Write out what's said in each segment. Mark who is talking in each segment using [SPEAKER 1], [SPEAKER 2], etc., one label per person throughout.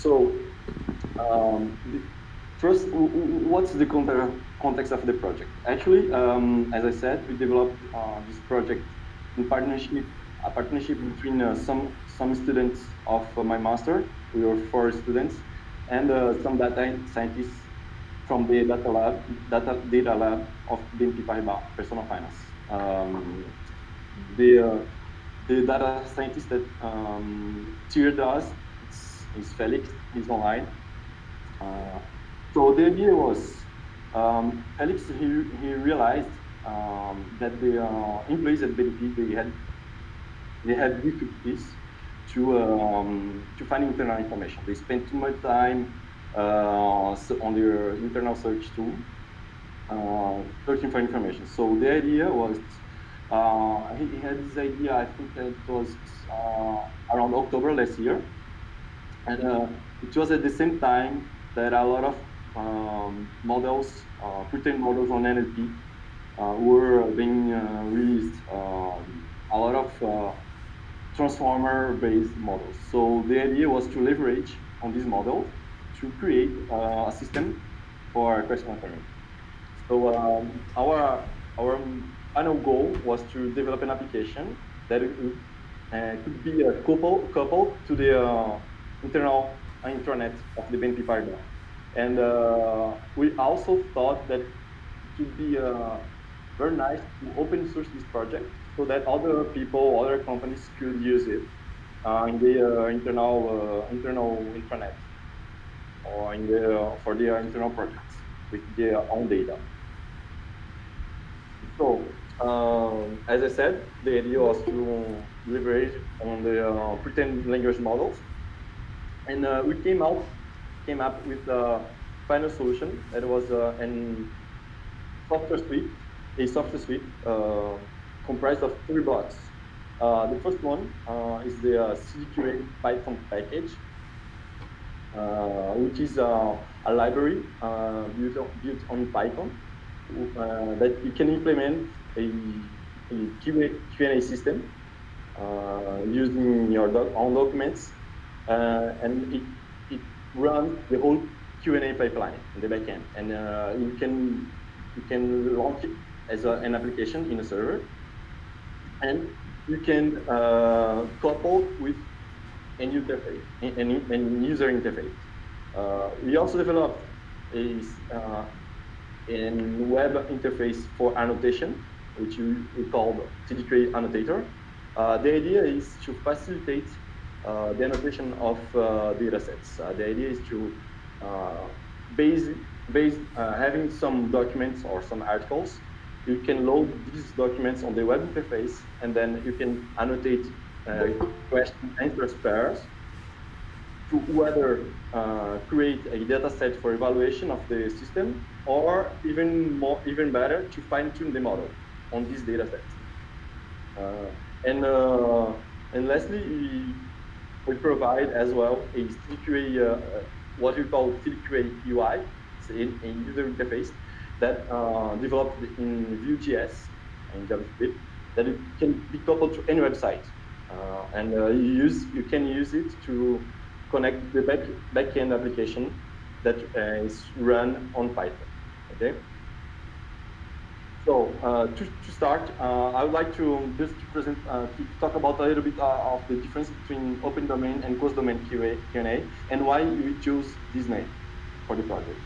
[SPEAKER 1] So first, what's the context of the project? Actually, as I said, we developed this project in partnership, a partnership between some students of my master. We were 4 students, and some data scientists from the data lab of BNP Paribas Personal Finance. The data scientist that cheered us is Felix. He's online. So the idea was, Felix, he realized that the employees at BNP, they had difficulties to find internal information. They spent too much time on their internal search tool searching for information. So the idea was, he had this idea, I think it was around October last year. And it was at the same time that a lot of models, pretend models on NLP were being released, a lot of transformer-based models. So the idea was to leverage on this model to create a system for question answering. So our final goal was to develop an application that could be coupled to the internal intranet of the BNP Paribas. And we also thought that it would be very nice to open source this project so that other people, other companies could use it in the internal intranet or for their internal projects with their own data. So, as I said, the idea was to leverage on the pretend language models, and we came up with a final solution that was a software suite comprised of 3 blocks. The first one is the cdQA Python package, which is a library built on Python that you can implement a Q&A system using your own documents, and it runs the whole Q&A pipeline in the backend, and you can launch it as an application in a server, and you can couple with an user interface. We also developed a web interface for annotation, which we call cdQA annotator. The idea is to facilitate the annotation of data sets. The idea is to having some documents or some articles, you can load these documents on the web interface, and then you can annotate question answers pairs to whether create a data set for evaluation of the system, or even better, to fine-tune the model on these data sets. And lastly, we provide as well a cdQA, what we call cdQA UI, it's a user interface that developed in Vue.js and JavaScript, that it can be coupled to any website, and you can use it to connect the backend application that is run on Python. Okay. So to start, I would like to just present, to talk about a little bit of the difference between Opendomain and Codomain Q&A, and why we choose this name for the project.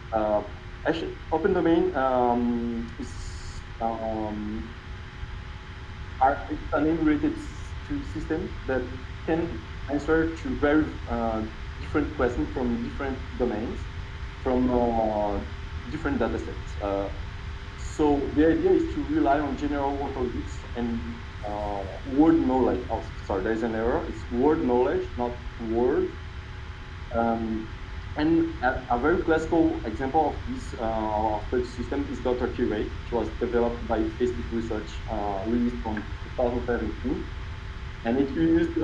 [SPEAKER 1] Actually, Opendomain is it's an integrated system that can answer to very different questions from different domains, from different data sets. So the idea is to rely on general ontologies and word knowledge. Oh, sorry, there's an error. It's word knowledge, not word. And a very classical example of this such system is .QA, which was developed by Facebook Research, released from 2017, and it used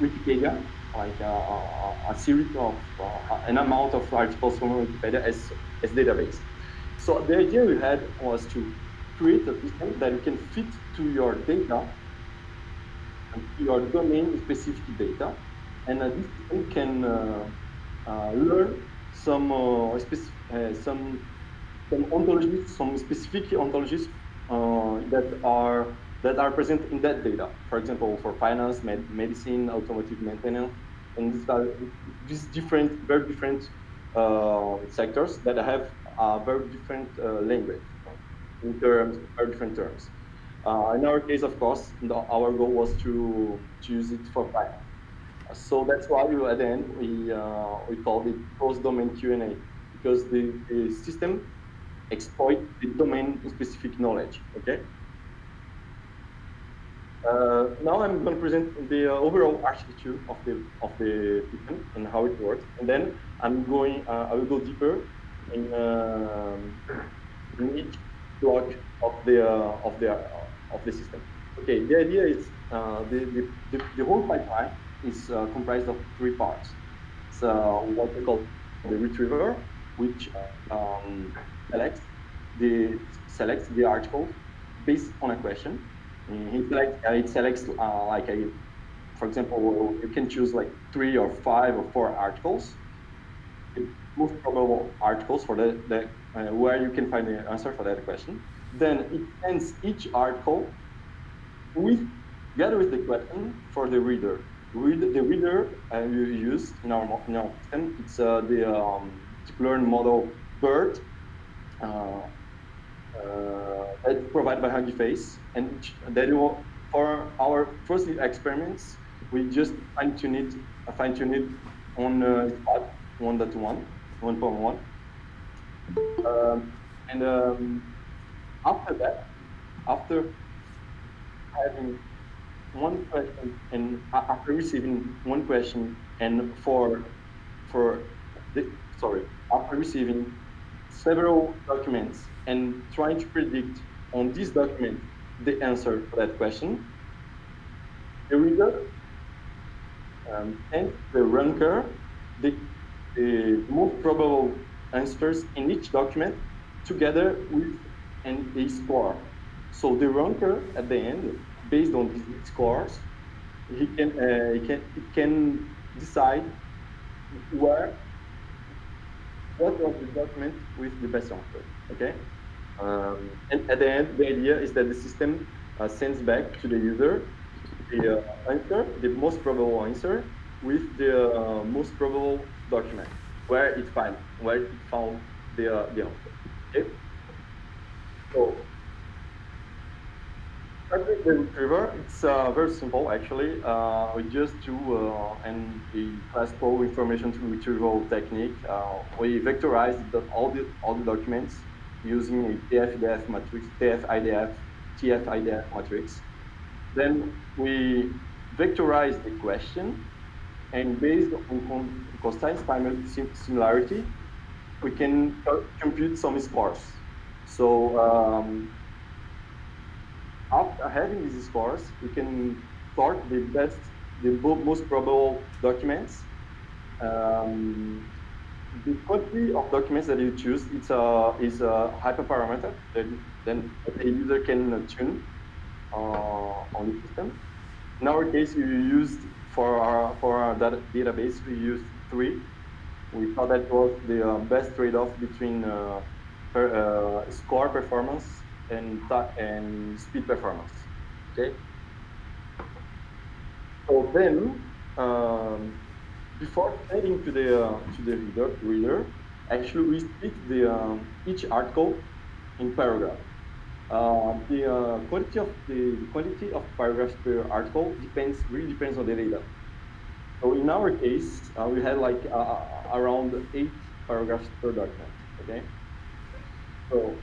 [SPEAKER 1] Wikipedia, like a series of an amount of articles from Wikipedia as database. So the idea we had was to create a system that you can fit to your data, and to your domain-specific data, and this system can learn some ontologies, some specific ontologies that are present in that data. For example, for finance, medicine, automotive maintenance, and these different, very different sectors that have a very different language in terms, very different terms. In our case, of course, our goal was to use it for finance. So that's why at the end we called it cross-domain Q&A, because the system exploit the domain-specific knowledge. Okay. Now I'm going to present the overall architecture of the system and how it works, and then I will go deeper in each block of the system. Okay, the idea is the whole pipeline is comprised of three parts. It's what we call the retriever, which selects the article based on a question. It selects like for example, you can choose like 3 or 5 or 4 articles, the most probable articles for where you can find the answer for that question. Then it sends each article together with the question for the reader. The reader you use in our system, it's the deep learning model BERT. That's provided by HuggingFace, and that for our first experiments, we just fine-tune it on spot 1.1, 1.1. After that, after having one question and after receiving one question and after receiving several documents and trying to predict on this document the answer for that question, the reader and the ranker the most probable answers in each document together with a score. So the ranker at the end, based on these scores, it can decide what was the document with the best answer. Okay, and at the end, the idea is that the system sends back to the user the answer, the most probable answer, with the most probable document where it found the answer. Okay, so the retriever, it's very simple actually. We just do a classical information retrieval technique. We vectorize all the documents using a TF-IDF matrix, TF-IDF matrix. Then we vectorize the question, and based on cosine similarity, we can compute some scores. So after having these scores, we can sort the most probable documents. The quantity of documents that you choose is a hyperparameter that then the user can tune on the system. In our case, we used for our database, we used 3. We thought that was the best trade-off between score performance and speed performance. Okay. So then, before heading to the reader, actually we split each article in paragraphs. The quantity of paragraphs per article really depends on the data. So in our case, we had like around 8 paragraphs per document. Okay. So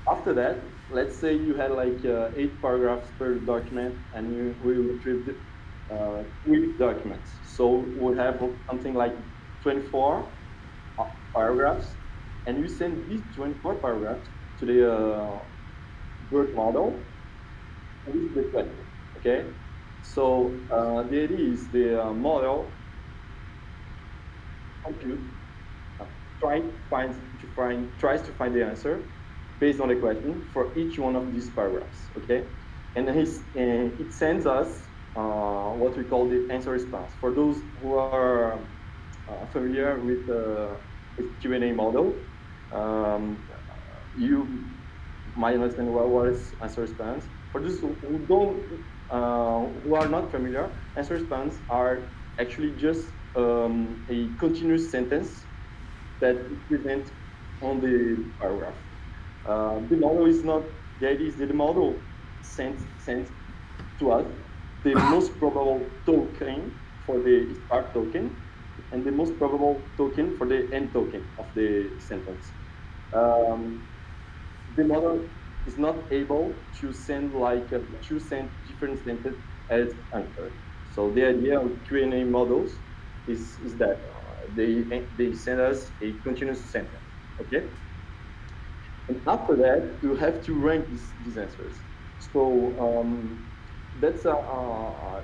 [SPEAKER 1] after that, let's say you had like 8 paragraphs per document, and we retrieved 3 documents. So we have something like 24 paragraphs, and you send these 24 paragraphs to the BERT model with the question. Okay. So the idea is the model tries to find the answer based on the question for each one of these paragraphs. Okay, and it sends us what we call the answer response. For those who are familiar with Q&A model, you might understand what is answer response. For those who are not familiar, answer response are actually just a continuous sentence that is present on the paragraph. The model is not, the idea is that the model sends to us the most probable token for the start token and the most probable token for the end token of the sentence. The model is not able to send like different sentences as answer. So the idea of Q&A models is that they send us a continuous sentence. Okay. And after that, you have to rank these answers. So that's a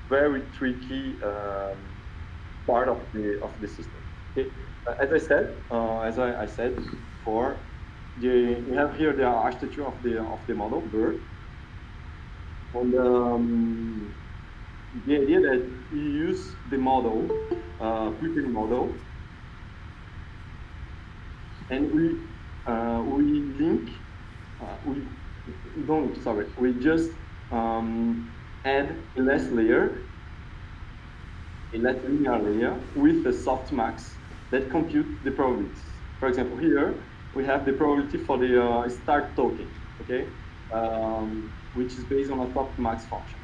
[SPEAKER 1] very tricky part of the system. Okay. As I said before, we have here the architecture of the model BERT, and the idea that we use the model, pre-trained model, and we link, we just add a less linear layer with the softmax that compute the probabilities. For example, here we have the probability for the start token, okay, which is based on a softmax function.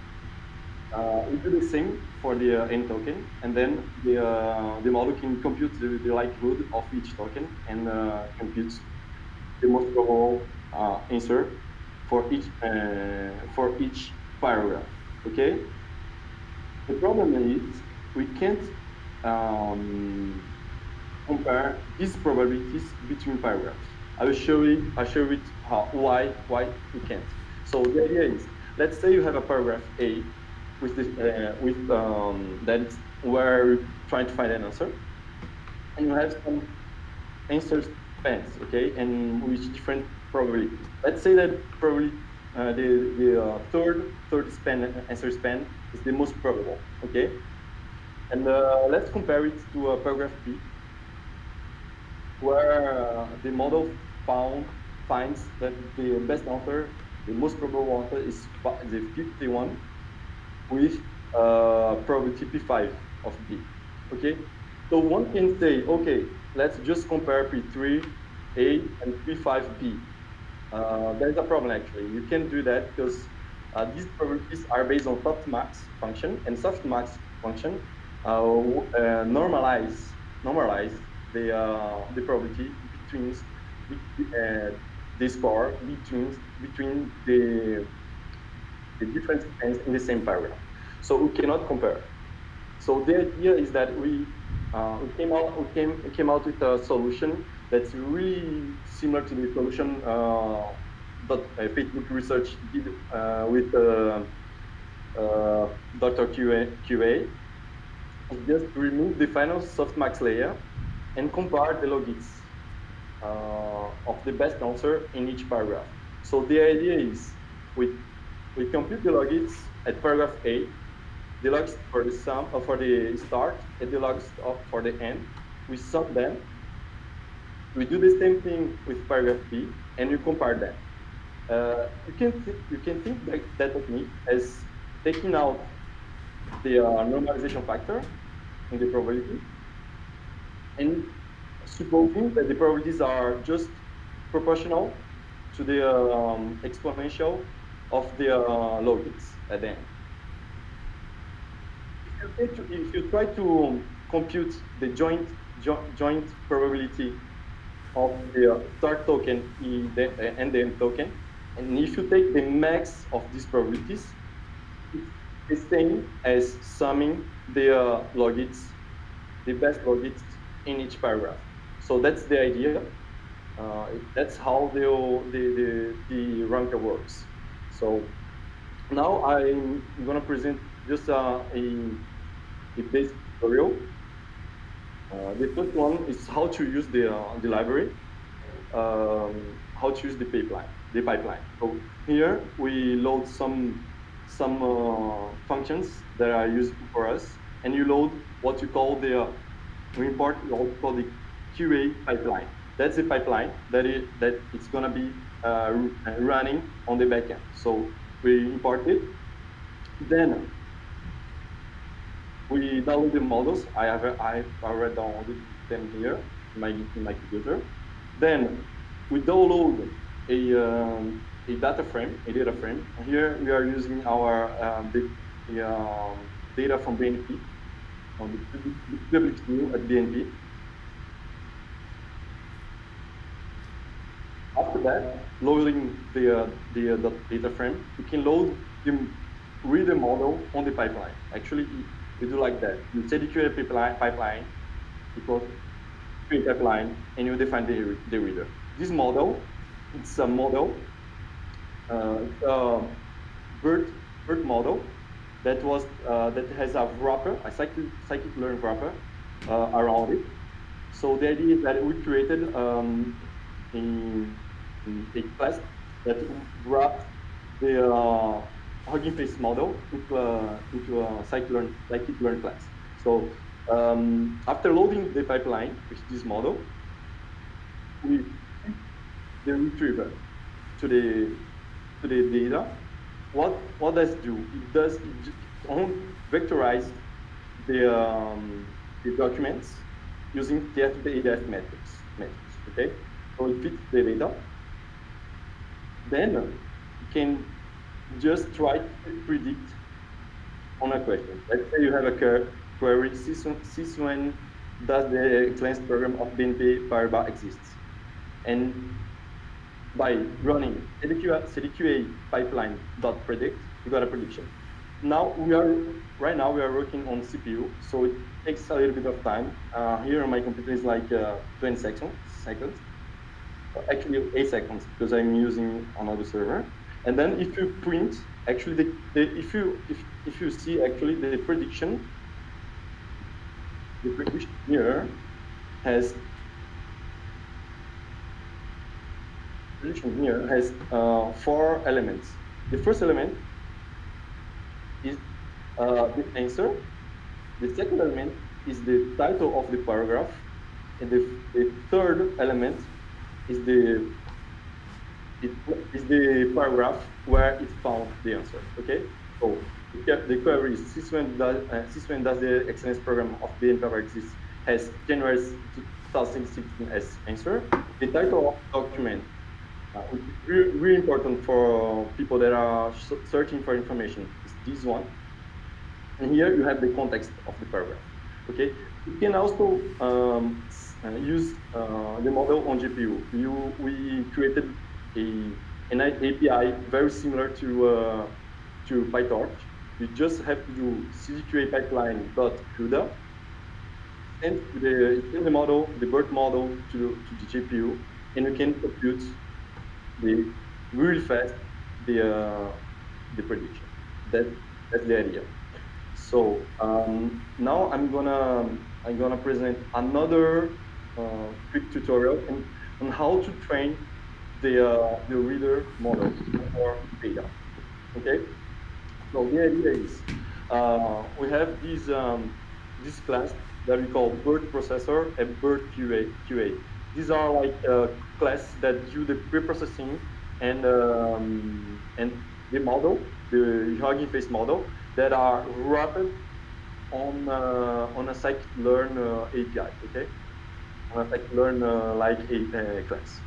[SPEAKER 1] We do the same for the end token, and then the model can compute the likelihood of each token and computes the most probable answer for each paragraph. Okay. The problem is we can't compare these probabilities between paragraphs. I will show it why we can't. So the idea is, let's say you have a paragraph A with this that is where you're trying to find an answer, and you have some answer spans, okay, and with different probabilities. Let's say that probably the third answer span is the most probable, okay, and let's compare it to a paragraph B, where the model finds that the best answer, the most probable answer is the 51 with probability P5 of B. Okay, so one can say, okay, let's just compare P3A and P5B. There's a problem actually. You can't do that because these probabilities are based on softmax function, and softmax function normalize the probability between the score between the different spans in the same paragraph. So we cannot compare. So the idea is that we came out with a solution that's really similar to the solution that Facebook Research did with Dr. QA. It's just remove the final softmax layer and compare the logits of the best answer in each paragraph. So the idea is we compute the logits at paragraph A, the logs for the sum for the start, and the logs for the end. We sum them. We do the same thing with paragraph B, and you compare them. You can think that technique as taking out the normalization factor in the probability, and supposing that the probabilities are just proportional to the exponential of the logits at the end. If you try to compute the joint probability of the start token and the end token, and if you take the max of these probabilities, it's the same as summing the logits, the best logits in each paragraph. So that's the idea. That's how the ranker works. So now I'm going to present just a basic tutorial. The first one is how to use the library, how to use the pipeline. So here we load some some functions that are useful for us, and you load what you call we import what we call the QA pipeline. That's the pipeline that it's going to be running on the backend. So we import it. Then we download the models. I've already downloaded them here in my computer. Then we download a data frame. And here we are using our data from BNP, on the public view at BNP. After that, loading the data frame, we can load the reader model on the pipeline. Actually, we do like that. You cdQA pipeline equals QA pipeline, and you define the reader. This model, it's a model, it's a BERT model that has a wrapper, a scikit-learn wrapper around it. So the idea is that we created in a class that wraps the HuggingFace model into a scikit-learn class. So after loading the pipeline with this model, we feed the retriever to the data. What does it do? It just vectorize the documents using TF-ADF metrics. Okay, so it fits the data. Then you can just try to predict on a question. Let's say you have a query, since when does the excellence program of BNP Paribas exists? And by running cdQA pipeline.predict, you got a prediction. Right now we are working on CPU, so it takes a little bit of time. Here on my computer is like 20 seconds. Actually 8 seconds, because I'm using another server. And then if you print, actually if you see actually the prediction here has 4 elements. The first element is the answer. The second element is the title of the paragraph, and the third element is the paragraph where it found the answer. Okay, so the query is since when does the excellence program of BNP Paribas exist has January 2016 as answer. The title of the document, which is really important for people that are searching for information, is this one. And here you have the context of the paragraph. Okay, you can also use the model on GPU. We created an API very similar to Pytorch. You just have to do cdQA pipeline.CUDA, send the model, the BERT model to the GPU, and you can compute really fast the prediction. That's the idea. So now I'm gonna present another quick tutorial on how to train the reader model for data. Okay. So the idea is we have this class that we call BERT processor and BERT QA. These are like classes that do the pre-processing and the model, the HuggingFace model, that are wrapped on a scikit-learn API. Okay, on a scikit-learn like a class.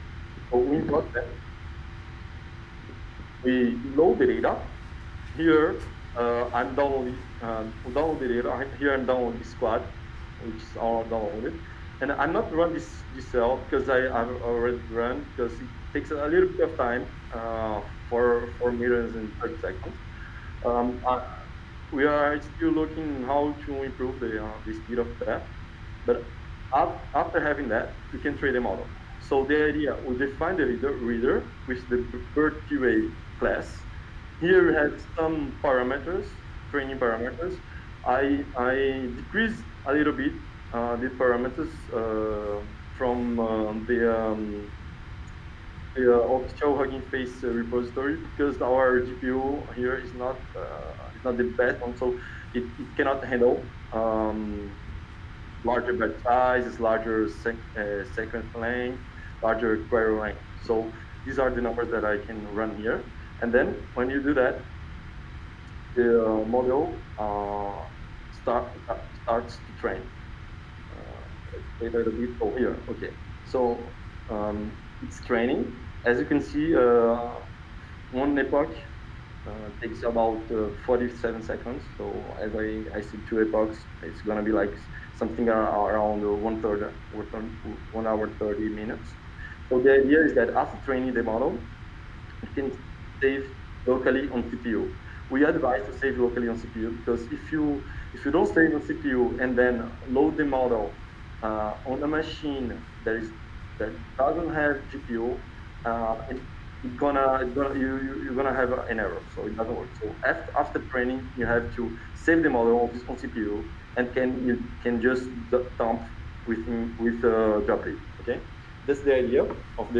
[SPEAKER 1] So we import that. We load the data. Here I'm downloading the data. Here I'm downloading squad, which is all downloaded. And I'm not run this cell because I've already run, because it takes a little bit of time, 4 minutes and 30 seconds. We are still looking how to improve the speed of that. But after having that, we can train the model. So the idea, we define the reader with the BERT QA class. Here we have some parameters, training parameters. I decreased a little bit the parameters from the official HuggingFace repository, because our GPU here is not the best one, so it cannot handle larger batch sizes, larger sequence length, larger query length. So these are the numbers that I can run here. And then when you do that, the model starts to train. Wait a bit. Oh, here. Okay. So it's training. As you can see, one epoch takes about 47 seconds. So as I see 2 epochs, it's gonna be like something around 1 hour 30 minutes. So the idea is that after training the model, you can save locally on CPU. We advise to save locally on CPU because if you don't save on CPU and then load the model on a machine that doesn't have GPU, you're gonna have an error, so it doesn't work. So after training, you have to save the model on CPU, and you can just dump with job read. Okay, that's the idea of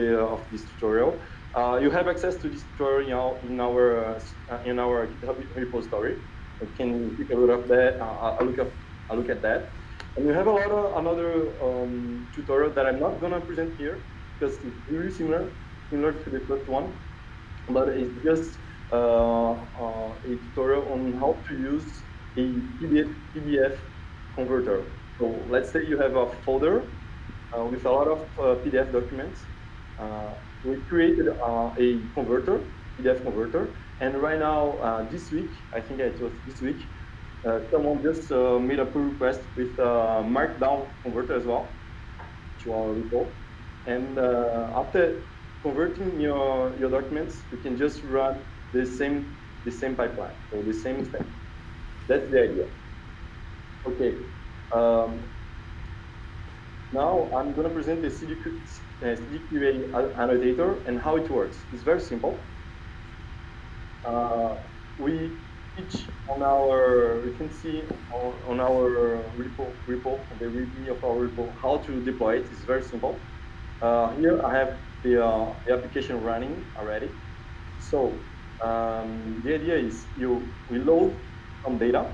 [SPEAKER 1] this tutorial. You have access to this tutorial in our GitHub repository. You can take a look at that. A look at that. And we have another tutorial that I'm not gonna present here because it's really similar to the first one, but it's just a tutorial on how to use a PDF converter. So let's say you have a folder with a lot of PDF documents. We created a converter, PDF converter, and right now, this week, I think it was this week, someone just made a pull request with a Markdown converter as well to our repo. And after converting your documents, you can just run the same pipeline, so the same step. That's the idea. Okay. Now I'm going to present the cdQA annotator and how it works. It's very simple. We teach on you can see on our repo, the README of our repo, how to deploy it. It's very simple. Here I have the application running already. So the idea is we load some data.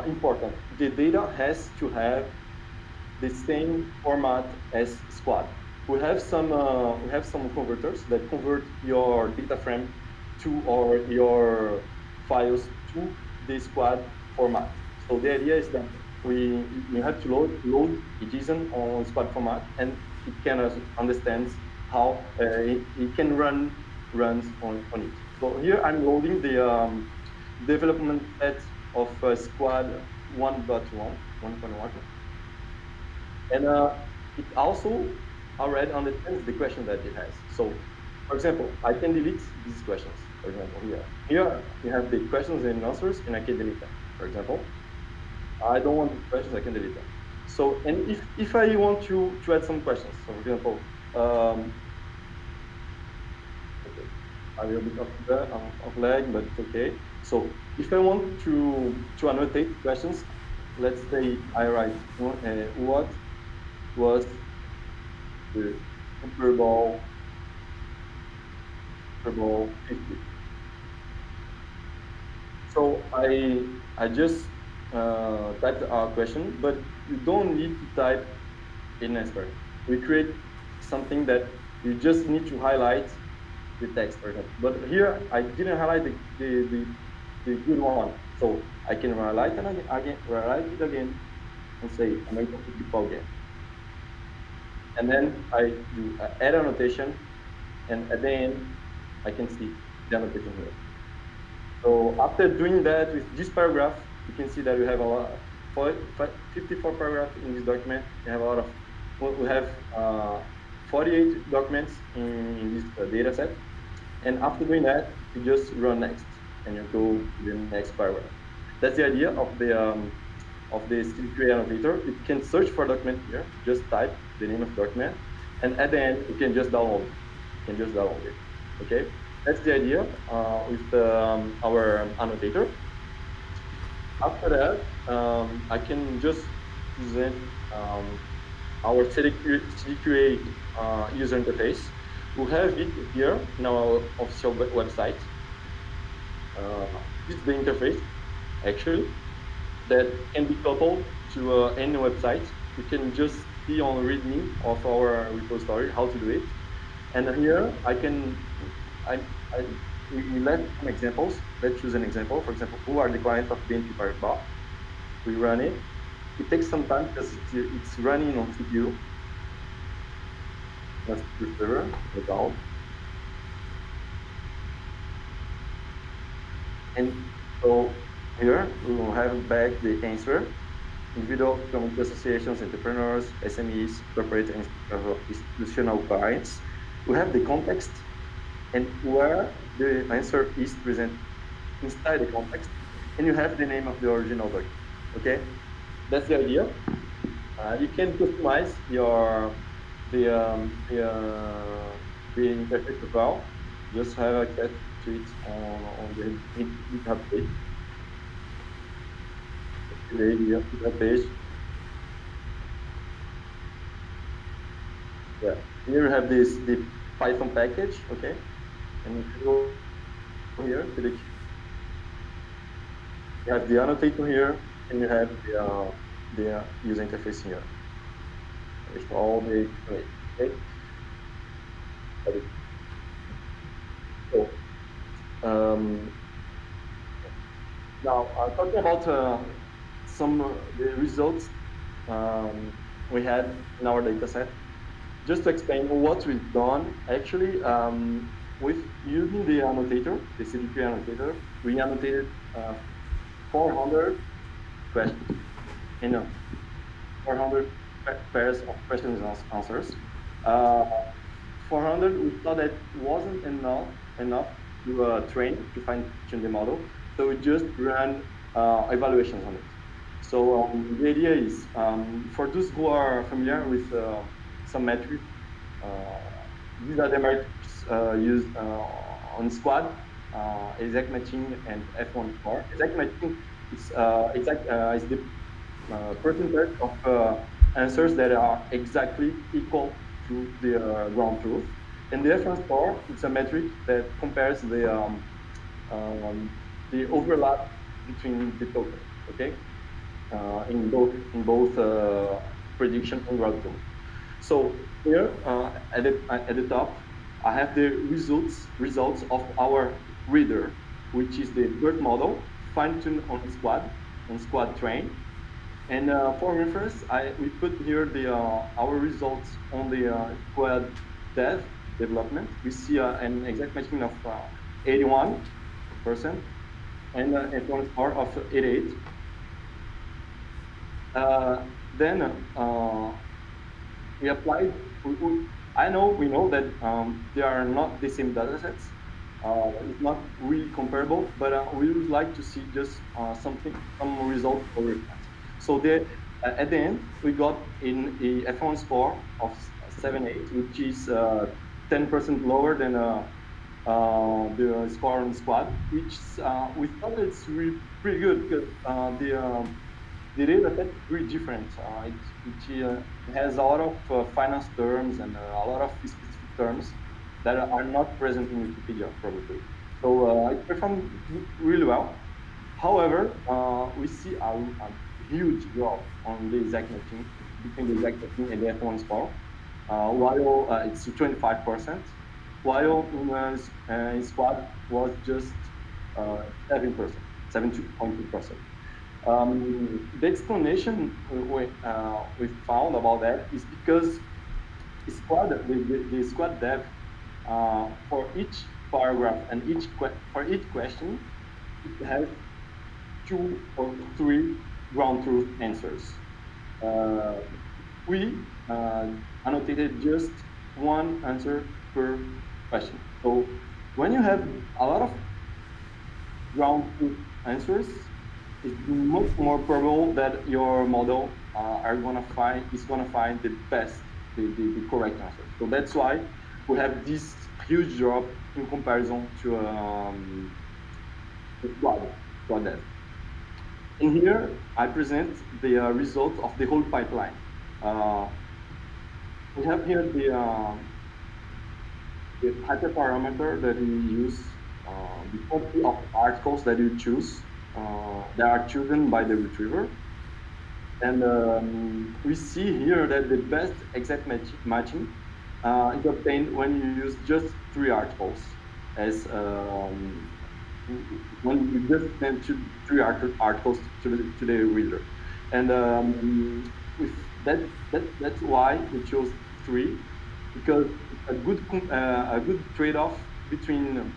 [SPEAKER 1] Important. The data has to have the same format as Squad. We have some converters that convert your data frame or your files to the Squad format. So the idea is that we have to load a JSON on Squad format, and it can understand how it can runs on it. So here I'm loading the development set of Squad 1.1. And it also already understands the question that it has. So, for example, I can delete these questions. For example, here you have the questions and answers, and I can delete them. For example, I don't want the questions, I can delete them. So, and if I want to add some questions, so for example, okay, a little bit of lag, but it's okay. So, if I want to annotate questions, let's say I write what was the Super Bowl 50. So I just typed our question, but you don't need to type an answer. We create something that you just need to highlight the text, for example. But here I didn't highlight the good one, so I can highlight it again, and say I'm going to put the call again. And then I do add annotation, and at the end, I can see the annotation here. So after doing that with this paragraph, you can see that we have 54 paragraphs in this document. We have 48 documents in this data set. And after doing that, you just run next, and you go to the next paragraph. That's the idea of the cdQA annotator. You can search for a document here, just type the name of the document, and at the end, you can just download it. Okay? That's the idea with our annotator. After that, I can just present our cdQA user interface. We have it here in our official website. This is the interface, actually, that can be coupled to any website. You can just see on README of our repository how to do it. And here we let some examples. Let's choose an example. For example, who are the clients of BNP Paribas? We run it. It takes some time because it's running on CPU. That's the server, without. And so here we will have back the answer. Individual community associations, entrepreneurs, SMEs, corporate and institutional clients. We have the context and where the answer is present inside the context, and you have the name of the original document. Okay, that's the idea. You can customize the interface as well. Just have access to it on the GitHub page. The GitHub page. Yeah. Here you have the Python package. Okay, and if you go here to the, you have the annotator here, and you have the user interface here. With all the okay. So now talking about some the results we had in our dataset. Just to explain what we've done, actually, with using the annotator, the cdQA annotator, we annotated 400 questions, 400 pairs of questions and answers. 400, we thought that wasn't enough to train, to fine-tune the model, so we just ran evaluations on it. So the idea is, for those who are familiar with some metrics, these are the metrics used on squad, exact matching, and F1 score. Exact matching is the percentage of answers that are exactly equal to the ground truth. And the F1 score is a metric that compares the overlap between the tokens. Okay, in both prediction and ground truth. So here at the top, I have the results of our reader, which is the BERT model, fine-tuned on squad train. And for reference, we put here our results on the squad development. We see an exact matching of 81% and a F1 score of 88. Then we applied. We know that they are not the same data sets. It's not really comparable, but we would like to see just some results for reference. So at the end, we got in a F1 score of 78, which is 10% lower than the score on squad, which we thought it's really pretty good because the data set is really different. It has a lot of finance terms and a lot of specific terms that are not present in Wikipedia, probably. So it performed really well. However, we see a huge drop on the exact matching, between the exact matching and the F1 score, while it's 25%, while in squad was just 7%, 7.2%. The explanation we found about that is because the squad dev, for each paragraph and for each question, it has 2 or 3 ground truth answers. We annotated just 1 answer per question. So when you have a lot of ground truth answers, it's much more probable that your model is gonna find the best, the correct answer. So that's why we have this huge drop in comparison to squad dev. In here, I present the result of the whole pipeline. We have here the hyperparameter that we use, the quantity of articles that you choose, that are chosen by the retriever. And we see here that the best exact matching is obtained when you use just 3 articles as when you just send 3 articles to the reader. And with that's why we chose 3, because it's a good trade-off between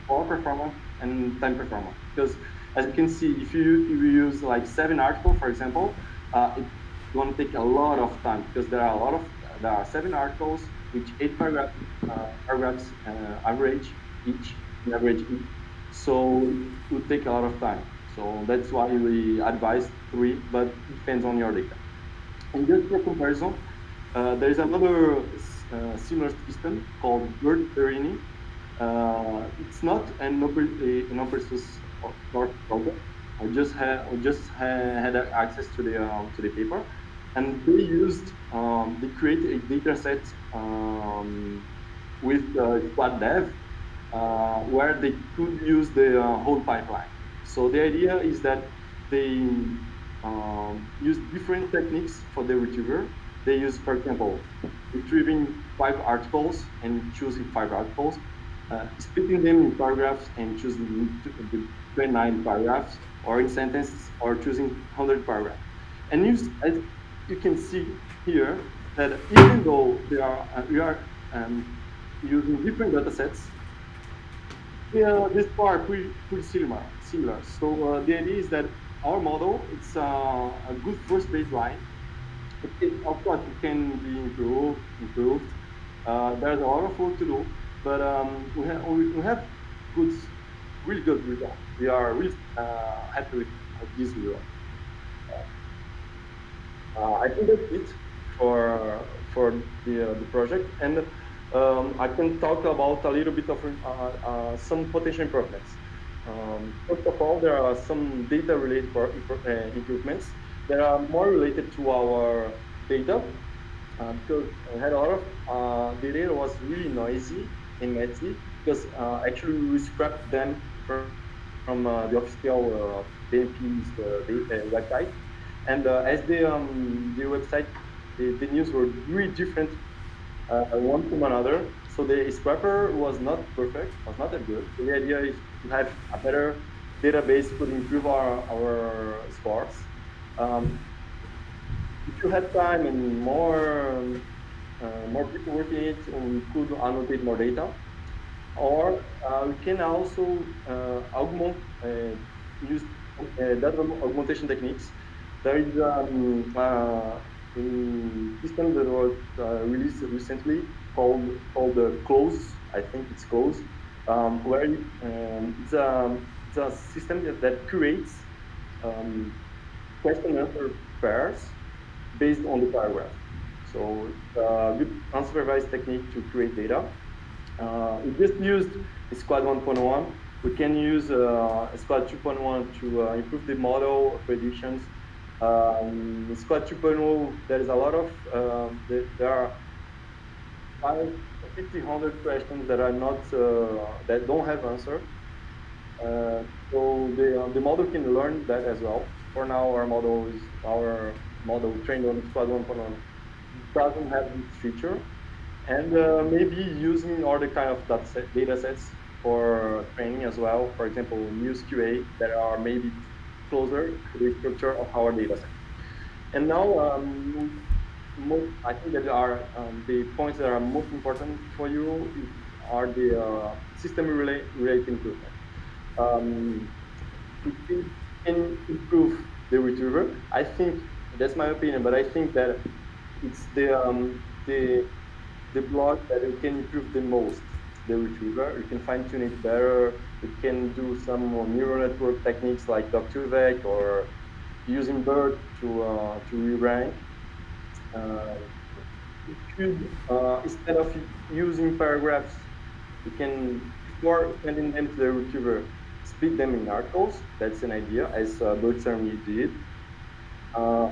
[SPEAKER 1] power performance and time performance. Because as you can see, if you use like 7 articles, for example, it's going to take a lot of time, because there are 7 articles with 8 paragraphs average each, so it would take a lot of time. So that's why we advise 3, but it depends on your data. And just for comparison, there is another similar system called BERT. It's not an open source project. I just had access to the paper, and they create a data set with Squad Dev, where they could use the whole pipeline. So the idea is that they use different techniques for the retriever. They use, for example, retrieving 5 articles and choosing 5 articles, splitting them in paragraphs and choosing the 29 paragraphs, or in sentences, or choosing 100 paragraphs. And as you can see here, that even though we are using different data sets, yeah, this part pretty similar. So the idea is that our model, it's a good first baseline. Of course, it can be improved. There's a lot of work to do, but we have good, really good results. We are really happy with this result. I think that's it for the project, and I can talk about a little bit of some potential improvements. First of all, there are some data-related improvements that are more related to our data, because I had a lot of the data was really noisy and messy, because actually we scrapped them from the official BNP's website, and as the website, the news were really different one from another. So the scrapper was not perfect, was not that good. So the idea is to have a better database could improve our scores. Um, if you have time and more people working it, we could annotate more data, or we can also use data augmentation techniques. There is a system that was released recently called the Close. I think it's Close, where it's a system that creates question answer pairs based on the paragraph. So it's a good unsupervised technique to create data. We just used Squad 1.1. We can use Squad 2.1 to improve the model predictions. Squad 2.0, there is a lot of, there are 100 questions that are not, that don't have answer. So the model can learn that as well. For now, our model trained on Squad 1.1 doesn't have this feature, and maybe using other kind of data sets for training as well. For example, cdQA that are maybe closer to the structure of our data set. And now, I think that are the points that are most important for you are the system related improvement. Um, we can improve the retriever. I think that's my opinion, but I think that it's the block that you can improve the most, the retriever. You can fine tune it better. You can do some more neural network techniques like Doc2Vec, or using BERT to re-rank. Uh, you could, instead of using paragraphs, you can, before sending them to the retriever, split them in articles. That's an idea, as BERT certainly did. Uh,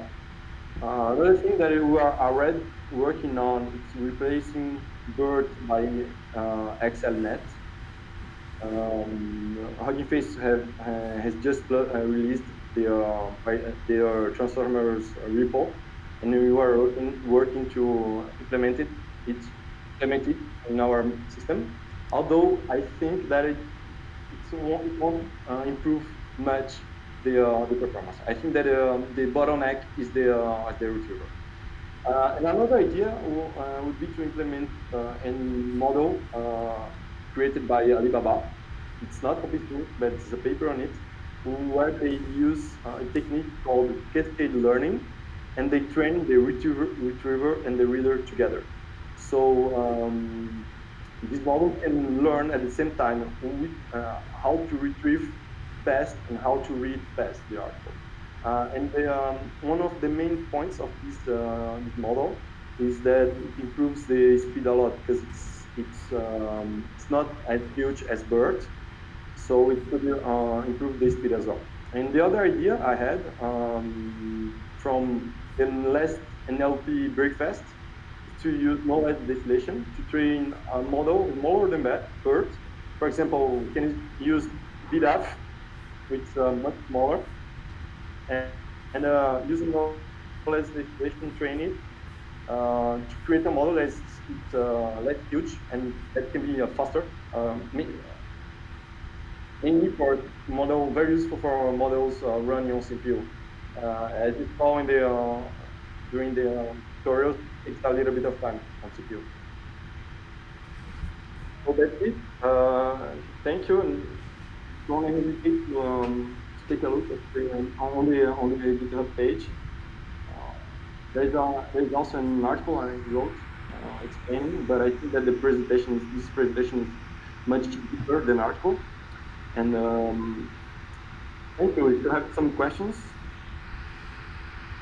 [SPEAKER 1] Another thing that we are already working on is replacing BERT by XLNet. HuggingFace has just released their transformers repo, and we were working to implement it in our system. Although I think that it won't improve much the performance. I think that the bottleneck is the retriever. And another idea would be to implement a model created by Alibaba. It's not open source, but it's a paper on it, where they use a technique called cascade learning, and they train the retriever and the reader together. So this model can learn at the same time how to retrieve fast and how to read fast the article. One of the main points of this model is that it improves the speed a lot because it's not as huge as BERT, so it could improve the speed as well. And the other idea I had from the last NLP breakfast is to use knowledge distillation to train a model smaller than BERT. For example, we can use BDAF, which is much smaller, and using knowledge distillation, train it to create a model that's less huge and that can be faster. Mainly for model, very useful for models running on CPU. As you saw in during the tutorials, it takes a little bit of time on CPU. So that's it. Thank you, and don't hesitate to take a look at on the GitHub page. There's also an article I wrote explaining, but I think that this presentation is much deeper than article. And thank you. If you have some questions,